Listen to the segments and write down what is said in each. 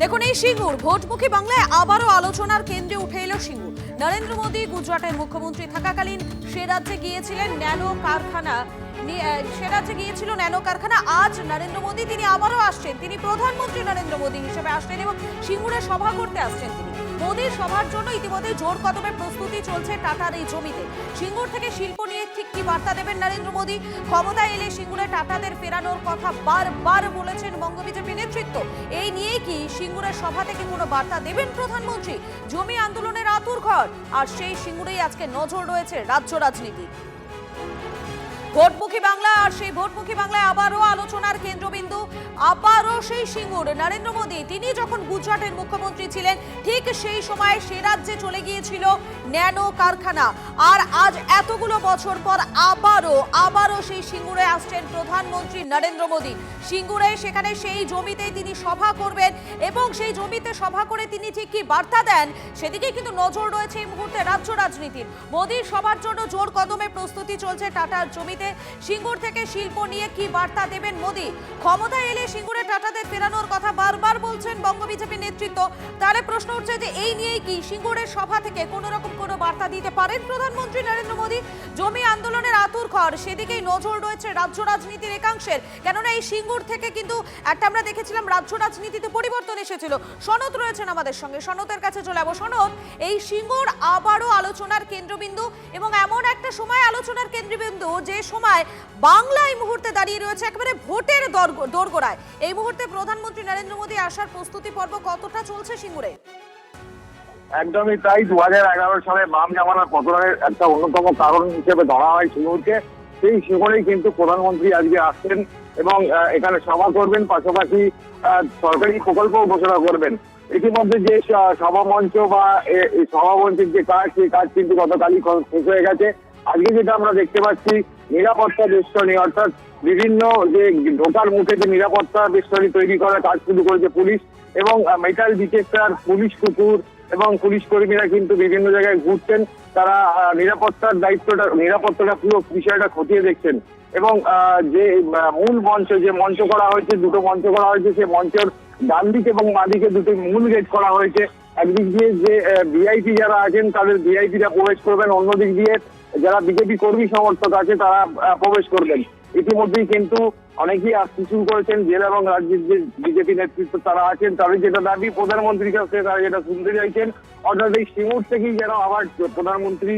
দেখুন এই সিঙ্গুর ভোটমুখী বাংলায় আবারও আলোচনার কেন্দ্রে উঠে এলো সিঙ্গুর। নরেন্দ্র মোদী গুজরাটের মুখ্যমন্ত্রী থাকাকালীন সে রাজ্যে গিয়েছিলেন ন্যানো কারখানা। আজ নরেন্দ্র মোদী তিনি আবারও আসছেন, তিনি প্রধানমন্ত্রী নরেন্দ্র মোদী হিসেবে আসছেন এবং সিঙ্গুরে সভা করতে আসছেন। তিনি মোদীর সভার জন্য ইতিমধ্যে জোর কদমে প্রস্তুতি চলছে টাটার এই জমিতে। সিঙ্গুর থেকে শিল্প নিয়ে ঠিক কি বার্তা দেবেন নরেন্দ্র মোদী? ক্ষমতায় এলে সিঙ্গুরে টাটাদের ফেরানোর কথা বারবার বলেছেন বঙ্গ বিজেপি নেতৃত্ব। এই নিয়ে কি সিঙ্গুরের সভা থেকে কোনো বার্তা দেবেন প্রধানমন্ত্রী? জমি আন্দোলনের আঁতুড়ঘর, আর সেই সিঙ্গুরেই আজকে নজর রয়েছে রাজ্য রাজনীতি। ভোটমুখী বাংলা, আর সেই ভোটমুখী বাংলায় আবারও আলোচনার কেন্দ্রবিন্দু আবারও সেই সিঙ্গুর। নরেন্দ্র মোদী তিনি যখন গুজরাটের মুখ্যমন্ত্রী ছিলেন ঠিক সেই সময় সে রাজ্যে চলে গিয়েছিল ন্যানো কারখানা, আর আজ এতগুলো বছর পর আবারও সেই সিঙ্গুরে আসছেন প্রধানমন্ত্রী নরেন্দ্র মোদী। সিঙ্গুরে সেখানে সেই জমিতেই তিনি সভা করবেন এবং সেই জমিতে সভা করে তিনি ঠিক কি বার্তা দেন সেদিকে কিন্তু নজর রয়েছে এই মুহূর্তে রাজ্য রাজনীতির। মোদীর সভার জন্য জোর কদমে প্রস্তুতি চলছে টাটার জমিতে। সিঙ্গুর থেকে শিল্প নিয়ে কি বার্তা দেবেন মোদী? ক্ষমতায় এলে সিঙ্গুরে টাটাদের ফেরানোর কথা বারবার বলছেন বঙ্গ বিজেপি নেতৃত্ব। তাহলে প্রশ্ন উঠছে যে এই নিয়ে কি সিঙ্গুরের সভা থেকে কোনো রকম কোনো বার্তা দিতে পারেন প্রধানমন্ত্রী নরেন্দ্র মোদী? জমি আন্দোলনের আঁতুড়ঘর, সেদিকেই নজর রয়েছে রাজ্য রাজনীতির একাংশের। কেননা এই সিঙ্গুর থেকে কিন্তু একটা আমরা দেখেছিলাম রাজ্য রাজনীতিতে পরিবর্তন এসেছিল। সনদ রয়েছেন আমাদের সঙ্গে, সনদের কাছে চলে যাবো। সনদ, এই সিঙ্গুর আবারও আলোচনার কেন্দ্রবিন্দু এবং এমন একটা সময় আলোচনার কেন্দ্রবিন্দু যে সময় বাংলা এই মুহূর্তে দাঁড়িয়ে রয়েছে একেবারে ভোটের দোরগোড়ায়। এই মুহূর্তে প্রধানমন্ত্রী নরেন্দ্র মোদী আসার প্রস্তুতি পর্ব কতটা চলছে সিঙ্গুরে? একদমই তাই। 2011 সালে বাম জামানার পতনের একটা অন্যতম কারণ হিসেবে ধরা হয় সিঙ্গুরকে। সেই সিঙ্গুরেই কিন্তু প্রধানমন্ত্রী আজকে আসছেন এবং এখানে সভা করবেন, পাশাপাশি সরকারি প্রকল্প ঘোষণা করবেন। ইতিমধ্যে যে সভামঞ্চ বা সভামঞ্চের যে কাজ, সেই কাজ কিন্তু গতকালই শেষ হয়ে গেছে। আজকে যেটা আমরা দেখতে পাচ্ছি, নিরাপত্তা বেষ্টনী, অর্থাৎ বিভিন্ন যে ঢোকার মুখে যে নিরাপত্তা বেষ্টনী তৈরি করার কাজ শুরু করেছে পুলিশ এবং মেটাল ডিটেক্টর, পুলিশ কুকুর এবং পুলিশ কর্মীরা কিন্তু বিভিন্ন জায়গায় ঘুরছেন। তারা নিরাপত্তাটা পুরো বিষয়টা খতিয়ে দেখছেন এবং যে মূল মঞ্চ, যে মঞ্চ করা হয়েছে, দুটো মঞ্চ করা হয়েছে, সে মঞ্চের ডান দিকে এবং বাঁ দিকে দুটো মূল গেট করা হয়েছে। একদিক দিয়ে যে ভিআইপি যারা আছেন তাদের ভিআইপিরা প্রবেশ করবেন, অন্যদিক দিয়ে যারা বিজেপি কর্মী সমর্থক আছে তারা প্রবেশ করবেন। ইতিমধ্যেই কিন্তু অনেকেই আসতে শুরু করেছেন। জেলা এবং রাজ্যের যে বিজেপি নেতৃত্ব তারা আছেন, তাদের যেটা দাবি প্রধানমন্ত্রীর কাছে তারা যেটা শুনতে চাইছেন, অর্থাৎ এই সিঙ্গুর থেকেই যেন আবার প্রধানমন্ত্রী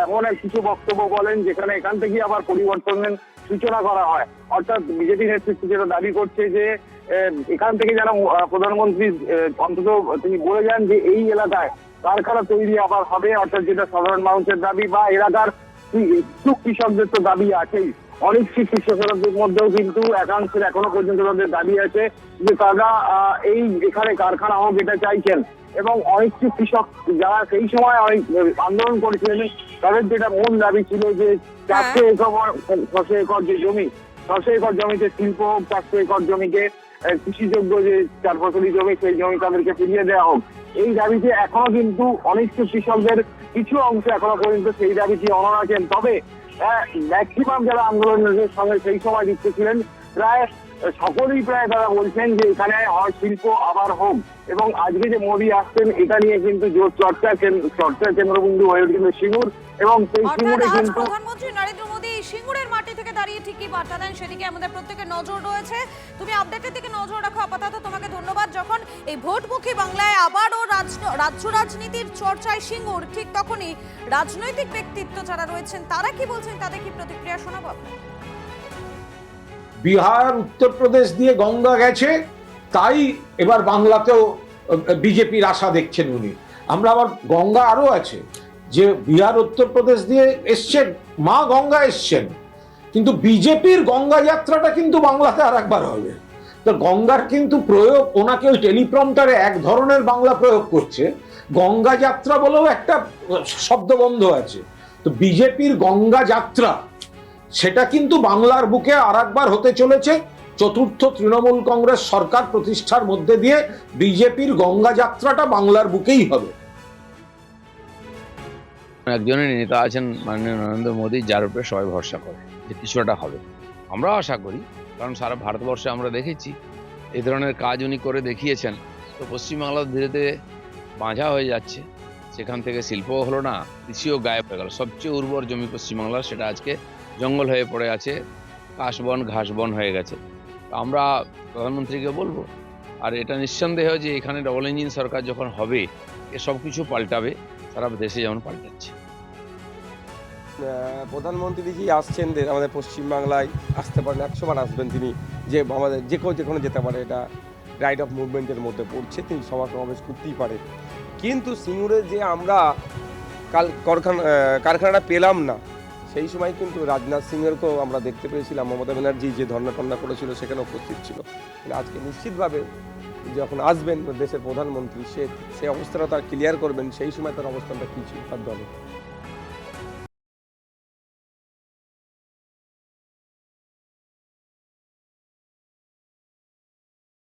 এমন এক কিছু বক্তব্য বলেন যেখানে এখান থেকেই আবার পরিবর্তনের সূচনা করা হয়। অর্থাৎ বিজেপি নেতৃত্ব যেটা দাবি করছে যে এখান থেকে যেন প্রধানমন্ত্রী অন্তত তিনি বলে যান যে এই এলাকায় কারখানা তৈরি আবার হবে, অর্থাৎ যেটা সাধারণ মানুষের দাবি বা এলাকার ইচ্ছুক কৃষকদের তো দাবি আছেই। অনিচ্ছুক কৃষকদের মধ্যেও কিন্তু একাংশের এখনো পর্যন্ত তাদের দাবি আছে যে তারা এই এখানে কারখানা হোক এটা চাইছেন এবং অনিচ্ছুক কৃষক যারা সেই সময় অনেক আন্দোলন করেছিলেন তাদের যেটা মূল দাবি ছিল যে 400 একর যে জমি, 600 একর জমিতে শিল্প হোক, 400 একর জমিকে কৃষিযোগ্য যে 4 ফসলি জমি, সেই জমি তাদেরকে ফিরিয়ে দেওয়া হোক। এই দাবিতে এখনো কিন্তু অনিচ্ছুক কৃষকদের কিছু অংশ এখনো পর্যন্ত সেই দাবিটি অনড় আছেন। তবে ম্যাক্সিমাম যারা আন্দোলনের সঙ্গে সেই সময় যুক্ত ছিলেন প্রায় সকলেই তারা বলছেন যে এখানে হয় শিল্প আবার হোক। এবং আজকে যে মোদী আসছেন এটা নিয়ে কিন্তু জোর চর্চার কেন্দ্রবিন্দু হয়ে উঠেছিল সিঙ্গুর এবং সেই সিঙ্গুরে কিন্তু প্রধানমন্ত্রী নরেন্দ্র মোদী সিঙ্গুরের মাটি থেকে দাঁড়িয়ে ঠিক কি বার্তা দেন সেদিকে আমাদের প্রত্যেকের নজর রয়েছে। তুমি আপডেটের দিকে নজর রাখো। আপাতত তোমাকে ধন্যবাদ। যখন এই ভোটমুখী বাংলায় আবারও রাজ্য রাজনীতির চর্চায় সিঙ্গুর, ঠিক তখনই রাজনৈতিক ব্যক্তিত্ব যারা রয়েছেন তারা কি বলছেন, তাদের কি প্রতিক্রিয়া শোনাবো। বিহার, উত্তরপ্রদেশ দিয়ে গঙ্গা গেছে, তাই এবার বাংলাতেও বিজেপির আশা দেখছেন উনি। আমরা আবার গঙ্গা আরো আছে, যে বিহার উত্তরপ্রদেশ দিয়ে এসছেন, মা গঙ্গা এসছেন, কিন্তু বিজেপির গঙ্গা যাত্রাটা কিন্তু বাংলাতে আর একবার হবে। তো গঙ্গার কিন্তু প্রয়োগ, ওনাকে ওই টেলিপ্রম্পটারে এক ধরনের বাংলা প্রয়োগ করছে, গঙ্গা যাত্রা বলেও একটা শব্দবন্ধ আছে। তো বিজেপির গঙ্গা যাত্রা সেটা কিন্তু বাংলার বুকে আর একবার হতে চলেছে। চতুর্থ তৃণমূল কংগ্রেস সরকার প্রতিষ্ঠার মধ্যে দিয়ে বিজেপির গঙ্গা যাত্রাটা বাংলার বুকেই হবে। একজনের নেতা আছেন মাননীয় নরেন্দ্র মোদী, যার উপরে সবাই ভরসা করে যে কিছুটা হবে। আমরাও আশা করি, কারণ সারা ভারতবর্ষে আমরা দেখেছি এই ধরনের কাজ উনি করে দেখিয়েছেন। তো পশ্চিমবাংলা ধীরে ধীরে বাঁঝা হয়ে যাচ্ছে, সেখান থেকে শিল্পও হলো না, কৃষিও গায়েব হয়ে গেল। সবচেয়ে উর্বর জমি পশ্চিমবাংলার, সেটা আজকে জঙ্গল হয়ে পড়ে আছে, কাশবন ঘাসবন হয়ে গেছে। তো আমরা প্রধানমন্ত্রীকে বলবো, আর এটা নিঃসন্দেহ যে এখানে ডবল ইঞ্জিন সরকার যখন হবে এ সব কিছু পাল্টাবে, সারা দেশে যেমন পাল্টাচ্ছে। প্রধানমন্ত্রী যে আসছেন আমাদের পশ্চিমবাংলায়, আসতে পারেন, 100 বার আসবেন তিনি, যে আমাদের যে কেউ যেখানে যেতে পারে, এটা রাইট অফ মুভমেন্টের মধ্যে পড়ছে, তিনি সভা সমাবেশ করতেই পারে। কিন্তু সিঙ্গুরে যে আমরা কারখানাটা পেলাম না, সেই সময় কিন্তু রাজনাথ সিংয়েরকেও আমরা দেখতে পেয়েছিলাম, মমতা ব্যানার্জি যে ধর্ণা টর্ণা করেছিল সেখানে উপস্থিত ছিল। কিন্তু আজকে নিশ্চিতভাবে যখন আসবেন দেশের প্রধানমন্ত্রী, সে অবস্থাটা তার ক্লিয়ার করবেন, সেই সময় তার অবস্থানটা কী ছিল তার দলে।